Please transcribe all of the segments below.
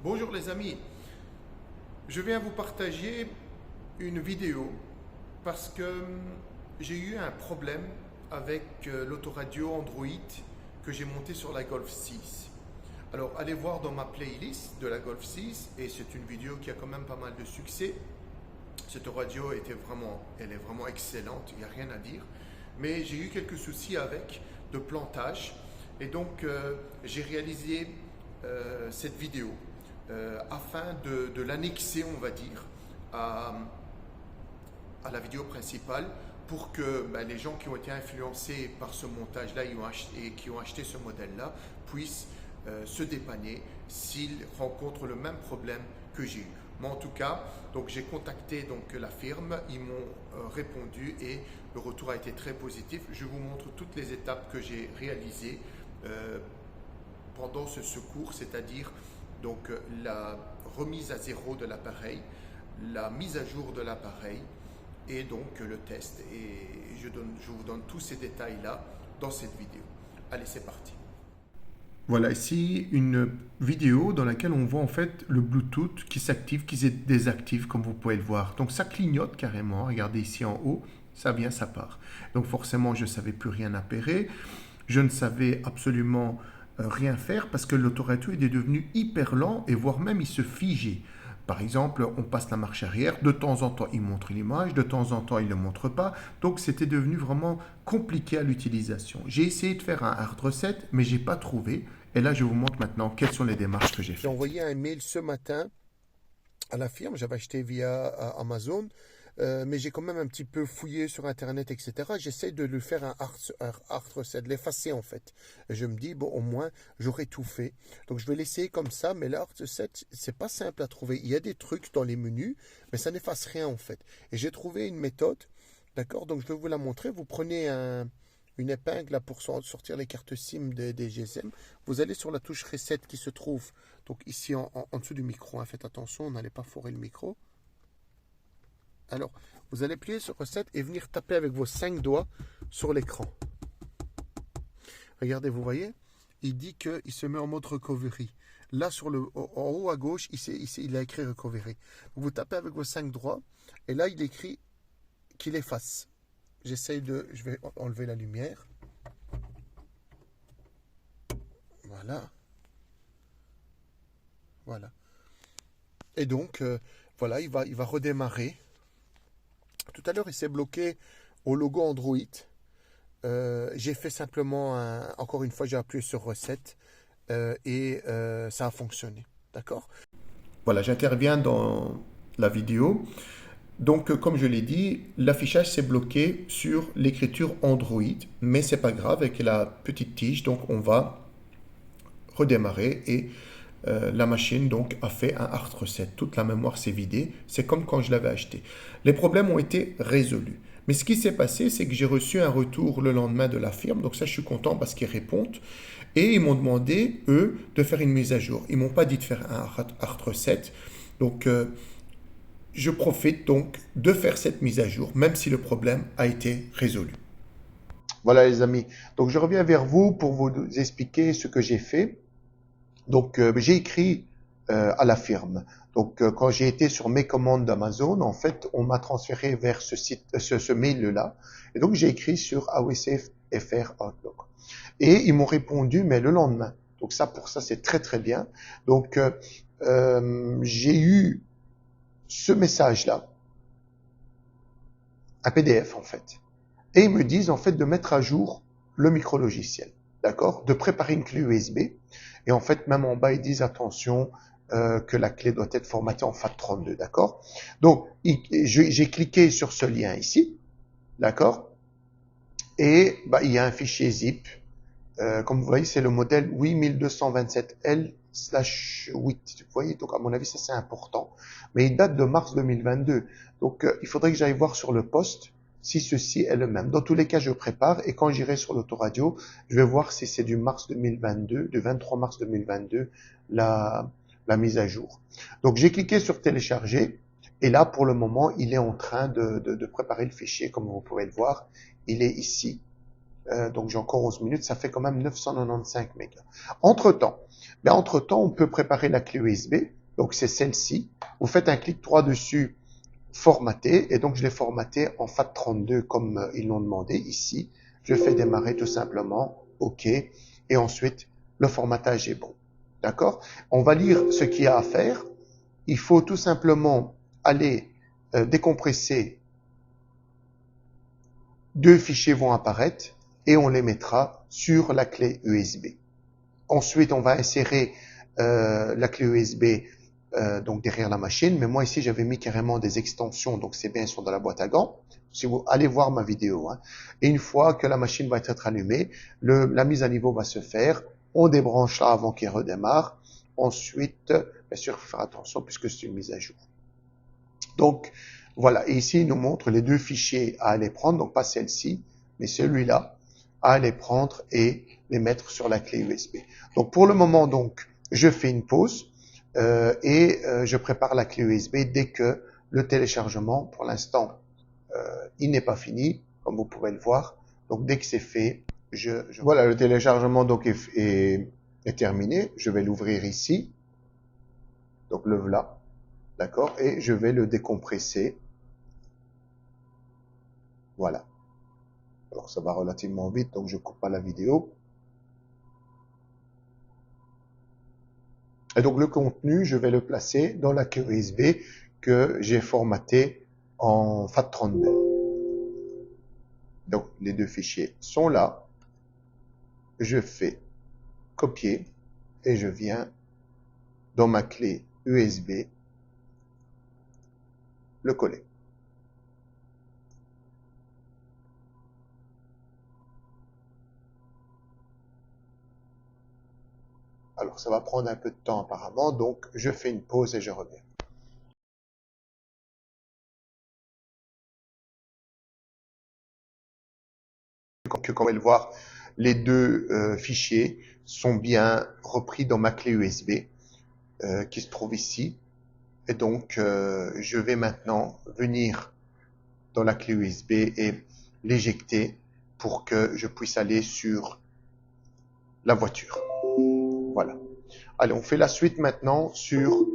Bonjour les amis, je viens vous partager une vidéo parce que j'ai eu un problème avec l'autoradio Android que j'ai monté sur la Golf 6. Alors allez voir dans ma playlist de la Golf 6 et c'est une vidéo qui a quand même pas mal de succès. Cette radio elle est vraiment excellente, il n'y a rien à dire. Mais j'ai eu quelques soucis avec de plantage et donc j'ai réalisé cette vidéo afin de l'annexer, on va dire, à la vidéo principale pour que les gens qui ont été influencés par ce montage-là et qui ont acheté ce modèle-là puissent se dépanner s'ils rencontrent le même problème que j'ai eu. Mais en tout cas, donc j'ai contacté donc la firme, ils m'ont répondu et le retour a été très positif. Je vous montre toutes les étapes que j'ai réalisées pendant ce secours, c'est-à-dire donc la remise à zéro de l'appareil, la mise à jour de l'appareil et donc le test. Et je vous donne tous ces détails-là dans cette vidéo. Allez, c'est parti. Voilà ici une vidéo dans laquelle on voit en fait le Bluetooth qui s'active, qui se désactive comme vous pouvez le voir. Donc ça clignote carrément, regardez ici en haut, ça vient, ça part. Donc forcément je ne savais plus rien appairer, je ne savais absolument rien faire parce que l'autoradio est devenu hyper lent et voire même il se figeait. Par exemple, on passe la marche arrière, de temps en temps il montre l'image, de temps en temps il ne le montre pas, donc c'était devenu vraiment compliqué à l'utilisation. J'ai essayé de faire un hard reset, mais j'ai pas trouvé, et là je vous montre maintenant quelles sont les démarches que j'ai faites. J'ai envoyé un mail ce matin à la firme, j'avais acheté via Amazon, mais j'ai quand même un petit peu fouillé sur Internet, etc. J'essaie de lui faire un hard reset, de l'effacer en fait. Et je me dis, bon, au moins, j'aurai tout fait. Donc, je vais l'essayer comme ça, mais le hard reset, c'est pas simple à trouver. Il y a des trucs dans les menus, mais ça n'efface rien en fait. Et j'ai trouvé une méthode, d'accord? Donc, je vais vous la montrer. Vous prenez une épingle là, pour sortir les cartes SIM des GSM. Vous allez sur la touche Reset qui se trouve donc ici en dessous du micro. Hein. Faites attention, n'allez pas forer le micro. Alors, vous allez plier sur Reset et venir taper avec vos 5 doigts sur l'écran. Regardez, vous voyez, il dit qu'il se met en mode recovery. Là, en haut à gauche, il a écrit recovery. Vous tapez avec vos 5 doigts et là, il écrit qu'il efface. Je vais enlever la lumière. Voilà. Voilà. Et donc, voilà, il va redémarrer. Tout à l'heure, il s'est bloqué au logo Android. J'ai fait simplement, encore une fois, j'ai appuyé sur Reset et ça a fonctionné. D'accord? Voilà, j'interviens dans la vidéo. Donc, comme je l'ai dit, l'affichage s'est bloqué sur l'écriture Android, mais c'est pas grave avec la petite tige. Donc, on va redémarrer et la machine donc a fait un hard reset. Toute la mémoire s'est vidée. C'est comme quand je l'avais acheté. Les problèmes ont été résolus. Mais ce qui s'est passé, c'est que j'ai reçu un retour le lendemain de la firme. Donc ça, je suis content parce qu'ils répondent. Et ils m'ont demandé, eux, de faire une mise à jour. Ils ne m'ont pas dit de faire un hard reset. Donc, je profite donc de faire cette mise à jour, même si le problème a été résolu. Voilà les amis. Donc, je reviens vers vous pour vous expliquer ce que j'ai fait. Donc, j'ai écrit à la firme. Donc, quand j'ai été sur mes commandes d'Amazon, en fait, on m'a transféré vers ce mail-là. Et donc, j'ai écrit sur AWSF FR Outlook. Et ils m'ont répondu, mais le lendemain. Donc, pour ça, c'est très, très bien. Donc, j'ai eu ce message-là, un PDF en fait. Et ils me disent en fait de mettre à jour le micro-logiciel. D'accord? De préparer une clé USB. Et en fait, même en bas, ils disent attention que la clé doit être formatée en FAT32. D'accord? Donc, j'ai cliqué sur ce lien ici. D'accord? Et il y a un fichier zip. Comme vous voyez, c'est le modèle 8227L/8. Vous voyez, donc à mon avis, ça c'est important. Mais il date de mars 2022. Donc, il faudrait que j'aille voir sur le poste si ceci est le même. Dans tous les cas, je prépare et quand j'irai sur l'autoradio, je vais voir si c'est du mars 2022, du 23 mars 2022, la mise à jour. Donc, j'ai cliqué sur télécharger et là, pour le moment, il est en train de préparer le fichier. Comme vous pouvez le voir, il est ici. Donc j'ai encore 11 minutes, ça fait quand même 995 mégas. Entre-temps, on peut préparer la clé USB. Donc c'est celle-ci. Vous faites un clic droit dessus, formater. Et donc je l'ai formaté en FAT32 comme ils l'ont demandé ici. Je fais démarrer tout simplement. OK. Et ensuite, le formatage est bon. D'accord? On va lire ce qu'il y a à faire. Il faut tout simplement aller décompresser. Deux fichiers vont apparaître et on les mettra sur la clé USB. Ensuite, on va insérer la clé USB donc derrière la machine. Mais moi ici, j'avais mis carrément des extensions, donc c'est bien, elles sont dans la boîte à gants. Si vous allez voir ma vidéo. Hein. Et une fois que la machine va être allumée, la mise à niveau va se faire. On débranche là avant qu'il redémarre. Ensuite, bien sûr, il faut faire attention puisque c'est une mise à jour. Donc, voilà. Et ici, il nous montre les deux fichiers à aller prendre. Donc, pas celle-ci, mais celui-là, à aller prendre et les mettre sur la clé USB. Donc, pour le moment, donc, je fais une pause et je prépare la clé USB dès que le téléchargement, pour l'instant, il n'est pas fini, comme vous pouvez le voir. Donc, dès que c'est fait, Voilà, le téléchargement donc est terminé. Je vais l'ouvrir ici. Donc, le voilà. D'accord? Et je vais le décompresser. Voilà. Alors, ça va relativement vite, donc je ne coupe pas la vidéo. Et donc, le contenu, je vais le placer dans la clé USB que j'ai formaté en FAT32. Donc, les deux fichiers sont là. Je fais copier et je viens dans ma clé USB le coller. Alors, ça va prendre un peu de temps apparemment, donc je fais une pause et je reviens. Comme vous pouvez le voir, les deux fichiers sont bien repris dans ma clé USB qui se trouve ici. Et donc, je vais maintenant venir dans la clé USB et l'éjecter pour que je puisse aller sur la voiture. Voilà. Allez, on fait la suite maintenant sur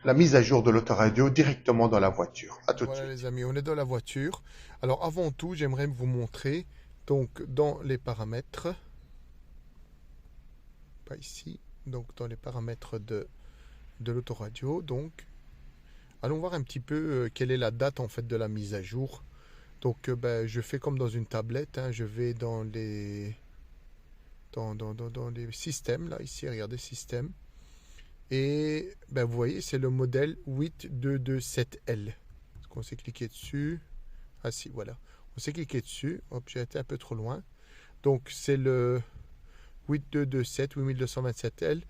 la mise à jour de l'autoradio directement dans la voiture. À tout de Voilà suite. les amis, on est dans la voiture. Alors avant tout, j'aimerais vous montrer donc dans les paramètres, pas ici, donc dans les paramètres de l'autoradio. Donc allons voir un petit peu quelle est la date en fait de la mise à jour. Donc je fais comme dans une tablette, hein, je vais dans les dans les systèmes là ici, regardez système. Et vous voyez, c'est le modèle 8227L. On s'est cliqué dessus. Ah si, voilà. On s'est cliqué dessus. Hop, j'ai été un peu trop loin. Donc c'est le 8227 8227L.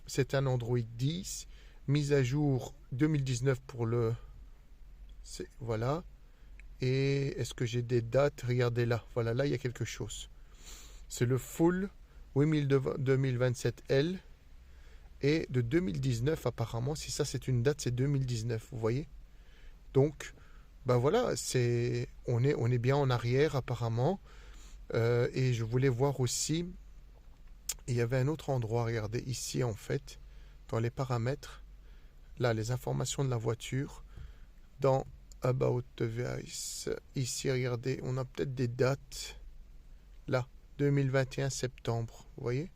C'est un Android 10. Mise à jour 2019 pour le... Voilà. Et est-ce que j'ai des dates? Regardez là. Voilà, là il y a quelque chose. C'est le full 2027L. Et de 2019 apparemment, si ça c'est une date, c'est 2019, vous voyez. Donc, voilà, on est bien en arrière apparemment. Et je voulais voir aussi, il y avait un autre endroit, regardez ici en fait, dans les paramètres, là les informations de la voiture, dans About Device, ici regardez, on a peut-être des dates, là, 2021 septembre, vous voyez.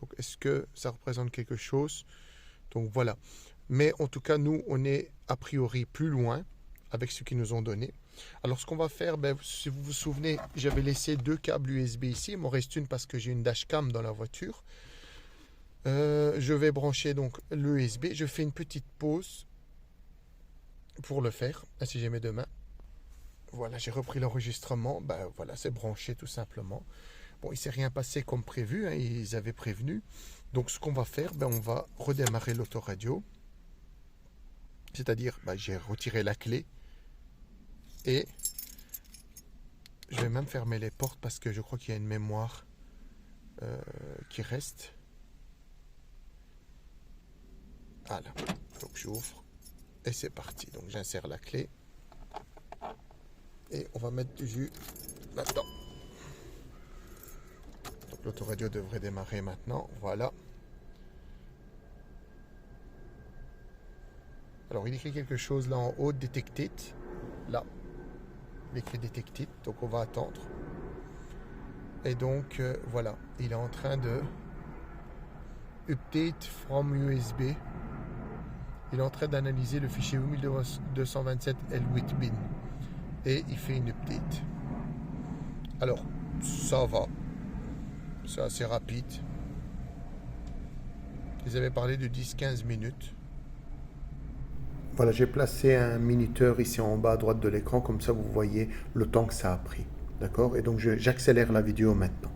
Donc est-ce que ça représente quelque chose? Donc voilà. Mais en tout cas, nous, on est a priori plus loin avec ce qu'ils nous ont donné. Alors ce qu'on va faire, si vous vous souvenez, j'avais laissé deux câbles USB ici. Il m'en reste une parce que j'ai une dashcam dans la voiture. Je vais brancher donc l'USB. Je fais une petite pause pour le faire. Si j'ai mes deux mains. Voilà, j'ai repris l'enregistrement. Voilà, c'est branché tout simplement. Bon, il ne s'est rien passé comme prévu, hein, ils avaient prévenu. Donc ce qu'on va faire, on va redémarrer l'autoradio. C'est-à-dire, j'ai retiré la clé. Et je vais même fermer les portes parce que je crois qu'il y a une mémoire qui reste. Voilà, donc j'ouvre. Et c'est parti. Donc j'insère la clé. Et on va mettre du jus là-dedans. Donc l'autoradio devrait démarrer maintenant. Voilà. Alors il écrit quelque chose là en haut, Detected. Là. Il écrit Detected. Donc on va attendre. Et donc voilà. Il est en train de Update from USB. Il est en train d'analyser le fichier 8227 L8 bin. Et il fait une update. Alors, ça va. C'est assez rapide. Ils avaient parlé de 10-15 minutes. Voilà, j'ai placé un minuteur ici en bas à droite de l'écran. Comme ça, vous voyez le temps que ça a pris. D'accord? Et donc, j'accélère la vidéo maintenant.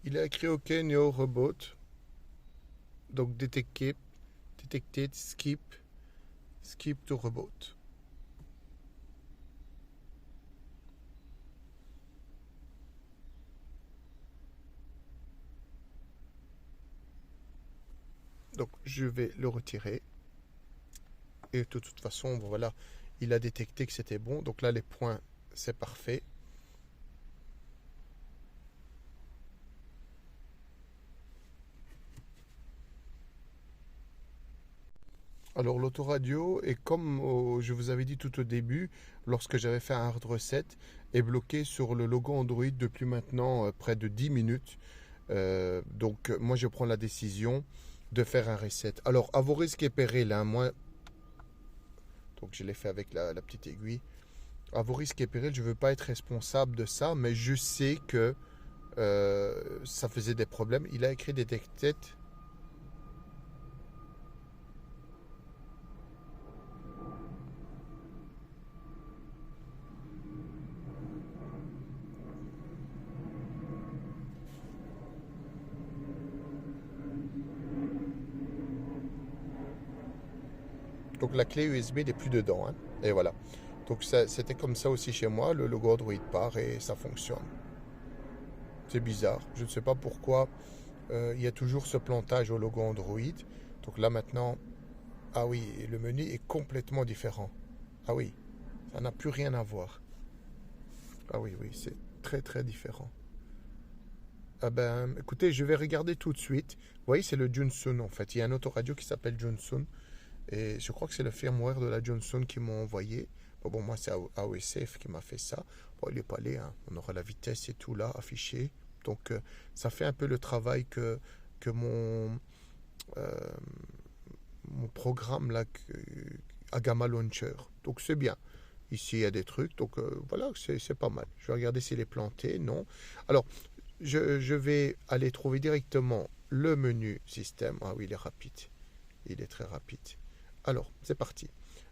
Il a écrit OK, Neo Reboot. Donc detected, skip to reboot. Donc je vais le retirer. Et de toute façon, voilà, il a détecté que c'était bon. Donc là, les points, c'est parfait. Alors l'autoradio est comme je vous avais dit tout au début, lorsque j'avais fait un hard reset, est bloqué sur le logo Android depuis maintenant près de 10 minutes. Donc moi je prends la décision de faire un reset. Alors à vos risques et périls, hein, moi, donc je l'ai fait avec la petite aiguille. À vos risques et périls, je ne veux pas être responsable de ça, mais je sais que ça faisait des problèmes. Il a écrit Detected. Donc la clé USB n'est plus dedans. Hein. Et voilà. Donc c'était comme ça aussi chez moi. Le logo Android part et ça fonctionne. C'est bizarre. Je ne sais pas pourquoi il y a toujours ce plantage au logo Android. Donc là maintenant, ah oui, le menu est complètement différent. Ah oui, ça n'a plus rien à voir. Ah oui, oui, c'est très très différent. Ah ben, écoutez, je vais regarder tout de suite. Vous voyez, c'est le Johnson en fait. Il y a un autoradio qui s'appelle Johnson. Et je crois que c'est le firmware de la Johnson qui m'a envoyé. Bon, moi, c'est AOSF qui m'a fait ça. Bon, il n'est pas allé. Hein. On aura la vitesse et tout là affiché. Donc, ça fait un peu le travail que mon programme là, Agama Launcher. Donc, c'est bien. Ici, il y a des trucs. Donc, voilà, c'est pas mal. Je vais regarder s'il est planté. Non. Alors, je vais aller trouver directement le menu système. Ah oui, il est rapide. Il est très rapide. Alors, c'est parti.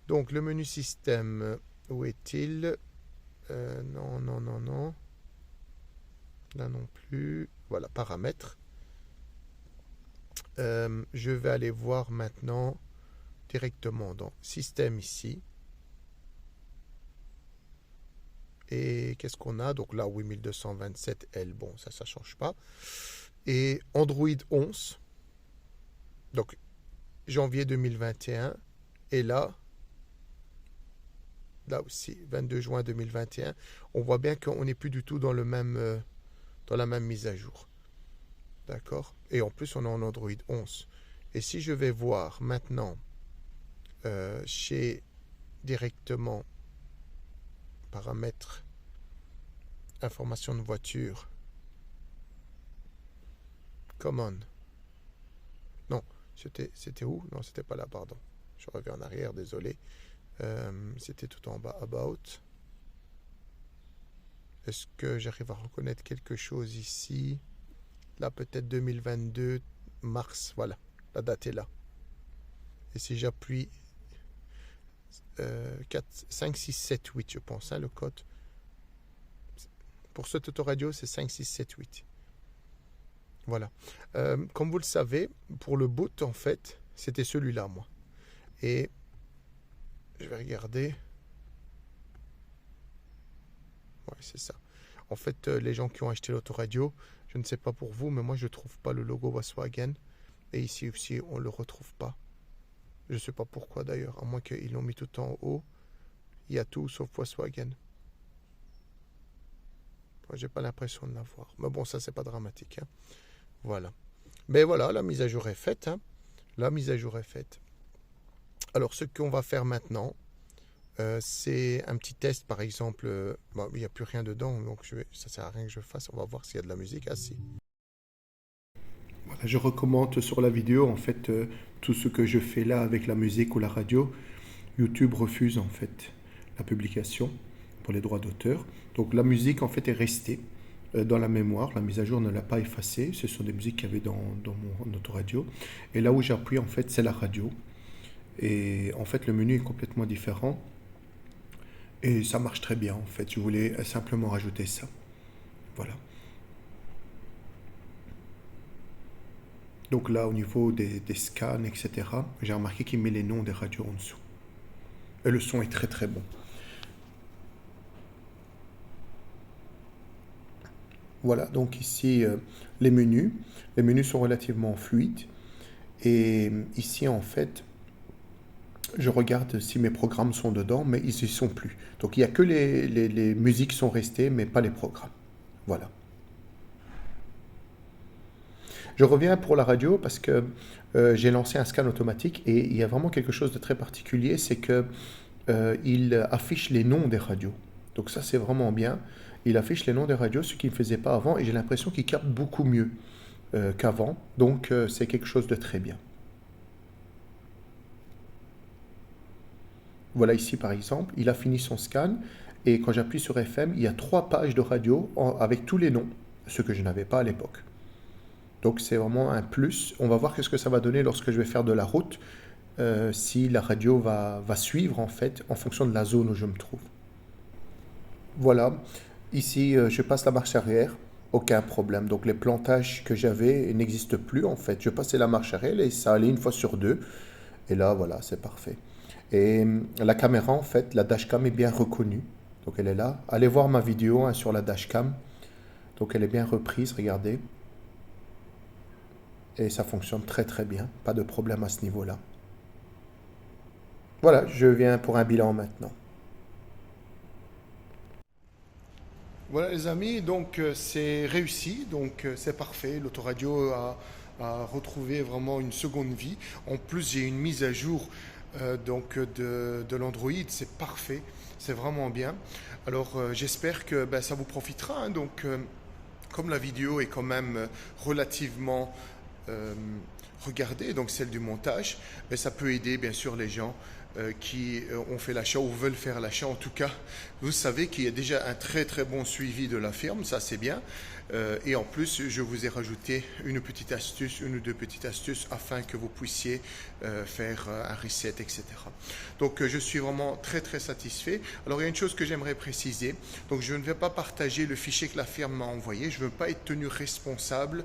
Donc, le menu système, où est-il? Non, non, non, non. Là non plus. Voilà, paramètres. Je vais aller voir maintenant directement dans système ici. Et qu'est-ce qu'on a? Donc là, 8227L, bon, ça ne change pas. Et Android 11. Donc, janvier 2021. Et là aussi, 22 juin 2021, on voit bien qu'on n'est plus du tout dans la même mise à jour. D'accord? Et en plus, on est en Android 11. Et si je vais voir maintenant chez directement paramètres, information de voiture, common. Non, c'était où? Non, c'était pas là, pardon. Je reviens en arrière, désolé. C'était tout en bas, about. Est-ce que j'arrive à reconnaître quelque chose ici? Là, peut-être 2022, mars, voilà. La date est là. Et si j'appuie 5, 6, 7, 8, je pense, hein, le code. Pour cet autoradio, c'est 5, 6, 7, 8. Voilà. Comme vous le savez, pour le boot, en fait, c'était celui-là, moi. Et je vais regarder. Ouais, c'est ça. En fait, les gens qui ont acheté l'autoradio, je ne sais pas pour vous, mais moi je ne trouve pas le logo Volkswagen. Et ici aussi, on ne le retrouve pas. Je ne sais pas pourquoi d'ailleurs, à moins qu'ils l'ont mis tout en haut. Il y a tout sauf Volkswagen. Moi, j'ai pas l'impression de l'avoir. Mais bon, ça, c'est pas dramatique. Hein. Voilà. Mais voilà, la mise à jour est faite. Hein. La mise à jour est faite. Alors, ce qu'on va faire maintenant, c'est un petit test, par exemple. Il n'y a plus rien dedans, donc ça ne sert à rien que je fasse. On va voir s'il y a de la musique. Ah, si. Voilà, je recommande sur la vidéo, en fait, tout ce que je fais là avec la musique ou la radio. YouTube refuse, en fait, la publication pour les droits d'auteur. Donc, la musique, en fait, est restée dans la mémoire. La mise à jour ne l'a pas effacée. Ce sont des musiques qu'il y avait dans mon autoradio. Et là où j'appuie, en fait, c'est la radio. Et en fait, le menu est complètement différent. Et ça marche très bien, en fait. Je voulais simplement rajouter ça. Voilà. Donc là, au niveau des scans, etc., j'ai remarqué qu'il met les noms des radios en dessous. Et le son est très très bon. Voilà, donc ici, les menus. Les menus sont relativement fluides. Et ici, en fait, je regarde si mes programmes sont dedans, mais ils n'y sont plus. Donc il n'y a que les musiques sont restées, mais pas les programmes. Voilà. Je reviens pour la radio parce que j'ai lancé un scan automatique et il y a vraiment quelque chose de très particulier, c'est que il affiche les noms des radios. Donc ça, c'est vraiment bien. Il affiche les noms des radios, ce qu'il ne faisait pas avant, et j'ai l'impression qu'il capte beaucoup mieux qu'avant. Donc c'est quelque chose de très bien. Voilà ici par exemple, il a fini son scan et quand j'appuie sur FM, il y a 3 pages de radio avec tous les noms, ce que je n'avais pas à l'époque. Donc c'est vraiment un plus. On va voir ce que ça va donner lorsque je vais faire de la route, si la radio va suivre en fait en fonction de la zone où je me trouve. Voilà, ici je passe la marche arrière, aucun problème. Donc les plantages que j'avais n'existent plus en fait. Je passais la marche arrière et ça allait 1 fois sur 2. Et là voilà, c'est parfait. Et la caméra, en fait, la dashcam est bien reconnue. Donc elle est là. Allez voir ma vidéo hein, sur la dashcam. Donc elle est bien reprise, regardez. Et ça fonctionne très très bien. Pas de problème à ce niveau-là. Voilà, je viens pour un bilan maintenant. Voilà les amis, donc c'est réussi, donc c'est parfait. L'autoradio a retrouvé vraiment une seconde vie. En plus, j'ai une mise à jour donc de l'Android, c'est parfait, c'est vraiment bien. Alors j'espère que ça vous profitera. Hein. Donc comme la vidéo est quand même relativement regardée, donc celle du montage, ça peut aider bien sûr les gens qui ont fait l'achat ou veulent faire l'achat. En tout cas, vous savez qu'il y a déjà un très très bon suivi de la firme, ça c'est bien. Et en plus, je vous ai rajouté une petite astuce, 1 ou 2 petites astuces afin que vous puissiez faire un reset, etc. Donc je suis vraiment très très satisfait. Alors il y a une chose que j'aimerais préciser. Donc je ne vais pas partager le fichier que la firme m'a envoyé. Je ne veux pas être tenu responsable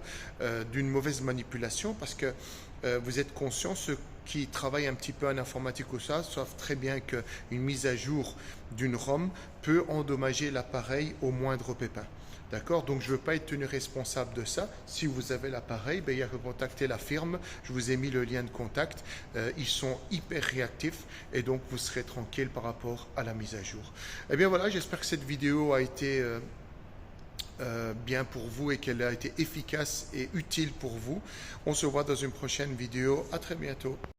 d'une mauvaise manipulation parce que vous êtes conscients, ceux qui travaillent un petit peu en informatique ou ça savent très bien qu'une mise à jour d'une ROM peut endommager l'appareil au moindre pépin. D'accord? Donc je ne veux pas être tenu responsable de ça. Si vous avez l'appareil, il y a que contacter la firme. Je vous ai mis le lien de contact. Ils sont hyper réactifs et donc vous serez tranquille par rapport à la mise à jour. Eh bien voilà, j'espère que cette vidéo a été bien pour vous et qu'elle a été efficace et utile pour vous. On se voit dans une prochaine vidéo. À très bientôt.